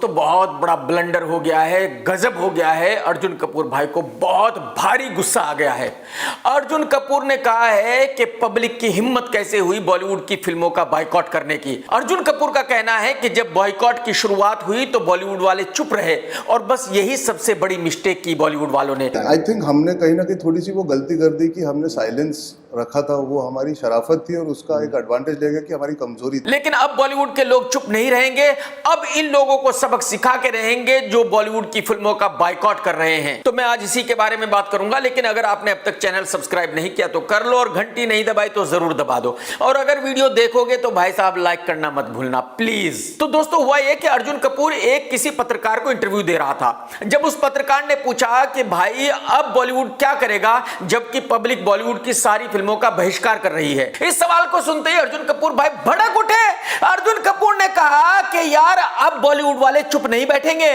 दोस्तों बहुत बड़ा ब्लंडर हो गया है, गजब हो गया है। अर्जुन कपूर भाई को बहुत भारी गुस्सा आ गया है। अर्जुन कपूर ने कहा है कि पब्लिक की हिम्मत कैसे हुई बॉलीवुड की फिल्मों का बॉयकॉट करने की। अर्जुन कपूर का कहना है कि जब बॉयकॉट की शुरुआत हुई तो बॉलीवुड वाले चुप रहे और बस यही सबसे बड़ी मिस्टेक की बॉलीवुड वालों ने। आई थिंक हमने कहीं ना कहीं थोड़ी सी वो गलती कर दी कि हमने साइलेंस रखा था। वो हमारी शराफत थी और उसका एक एडवांटेज लेगा कि हमारी कमजोरी थी। लेकिन अब बॉलीवुड के लोग चुप नहीं रहेंगे। अब इन लोगों को सबक सिखा के रहेंगे जो बॉलीवुड की फिल्मों का बायकॉट कर रहे हैं। तो मैं आज इसी के बारे में बात करूंगा। लेकिन अगर आपने अब तक चैनल सब्सक्राइब नहीं किया तो कर लो और घंटी नहीं दबाई तो जरूर दबा दो। और अगर वीडियो देखोगे तो भाई साहब लाइक करना मत भूलना प्लीज। तो दोस्तों हुआ यह कि अर्जुन कपूर एक किसी पत्रकार को इंटरव्यू दे रहा था। जब उस पत्रकार ने पूछा कि भाई अब बॉलीवुड क्या करेगा जबकि पब्लिक बॉलीवुड की सारी फिल्मों का बहिष्कार कर रही है। इस सवाल को सुनते ही अर्जुन कपूर भाई भड़क उठे। अर्जुन कपूर ने कहा कि यार अब बॉलीवुड वाले चुप नहीं बैठेंगे।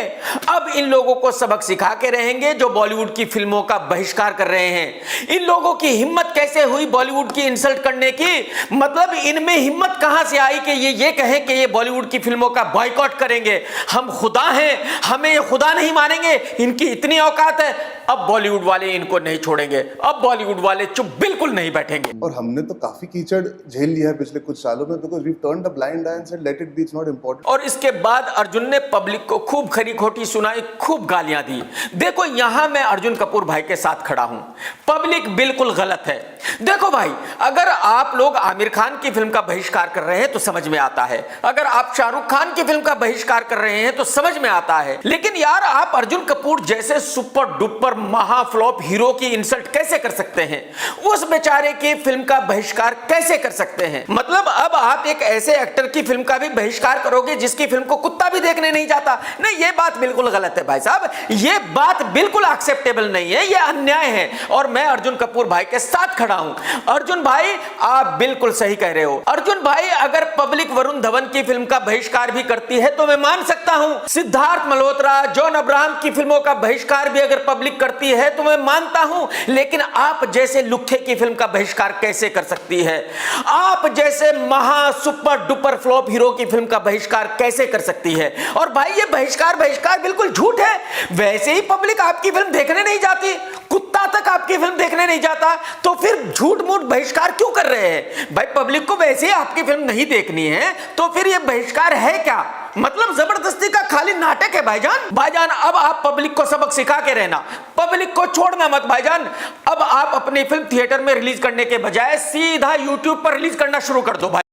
अब इन लोगों को सबक सिखा के रहेंगे जो बॉलीवुड की फिल्मों का बहिष्कार कर रहे हैं। इन लोगों की हिम्मत कैसे हुई बॉलीवुड की इंसल्ट करने की? मतलब इनमें हिम्मत कहां से आई कि ये कहें कि ये बॉलीवुड की फिल्मों का बॉयकॉट करेंगे। हम खुदा हैं, हमें ये खुदा नहीं मानेंगे। इनकी इतनी औकात है। अब बॉलीवुड वाले इनको नहीं छोड़ेंगे। अब बॉलीवुड वाले चुप बिल्कुल नहीं बैठेंगे। और हमने तो काफी कीचड़ झेल लिया है पिछले कुछ सालों में, because we turned a blind eye and said let it be, it's not important. और इसके बाद अर्जुन ने पब्लिक को खूब खरी खोटी सुनाई, खूब गालियां दी। देखो यहां मैं अर्जुन कपूर भाई के साथ खड़ा हूं। पब्लिक बिल्कुल गलत है। देखो भाई, अगर आप लोग आमिर खान की फिल्म का बहिष्कार कर रहे हैं तो समझ में आता है। अगर आप शाहरुख खान की फिल्म का बहिष्कार कर रहे हैं तो समझ में आता है। लेकिन यार आप अर्जुन कपूर जैसे सुपर डुपर महाफ्लॉप हीरो की इंसल्ट कैसे कर सकते हैं? उस बेचारे की फिल्म का बहिष्कार कैसे कर सकते हैं? मतलब अब आप एक ऐसे एक्टर की फिल्म का भी बहिष्कार करोगे जिसकी फिल्म को कुत्ता भी देखने नहीं जाता? नहीं, ये बात बिल्कुल गलत है भाई साहब। ये बात बिल्कुल एक्सेप्टेबल नहीं है, ये अन्याय है। और मैं अर्जुन कपूर भाई के साथ खड़ा हूं। अर्जुन भाई आप बिल्कुल सही कह रहे हो। अर्जुन भाई अगर पब्लिक वरुण धवन की फिल्म का बहिष्कार भी करती है तो मैं मान सकता हूं। सिद्धार्थ मल्होत्रा, जॉन अब्राहम की फिल्मों का बहिष्कार भी अगर पब्लिक करती है तो मैं मानता हूं। लेकिन आप जैसे लुखे की फिल्म का बहिष्कार कैसे कर सकती है? आप जैसे महा सुपर डुपर फ्लॉप हीरो की फिल्म का बहिष्कार कैसे कर सकती है? और भाई ये बहिष्कार बिल्कुल झूठ है। वैसे ही पब्लिक आपकी फिल्म देखने नहीं जाती, कुत्ता तक आपकी फिल्म देखने नहीं जाता, तो फिर झूठ मूठ बहिष्कार क्यों कर रहे हैं? भाई पब्लिक को वैसे ही आपकी फिल्म नहीं देखनी है तो फिर ये बहिष्कार है क्या? मतलब जबरदस्ती का खाली नाटक है भाईजान। अब आप पब्लिक को सबक सिखा के रहना, पब्लिक को छोड़ना मत भाईजान। अब आप अपनी फिल्म थिएटर में रिलीज करने के बजाय सीधा यूट्यूब पर रिलीज करना शुरू कर दो भाई।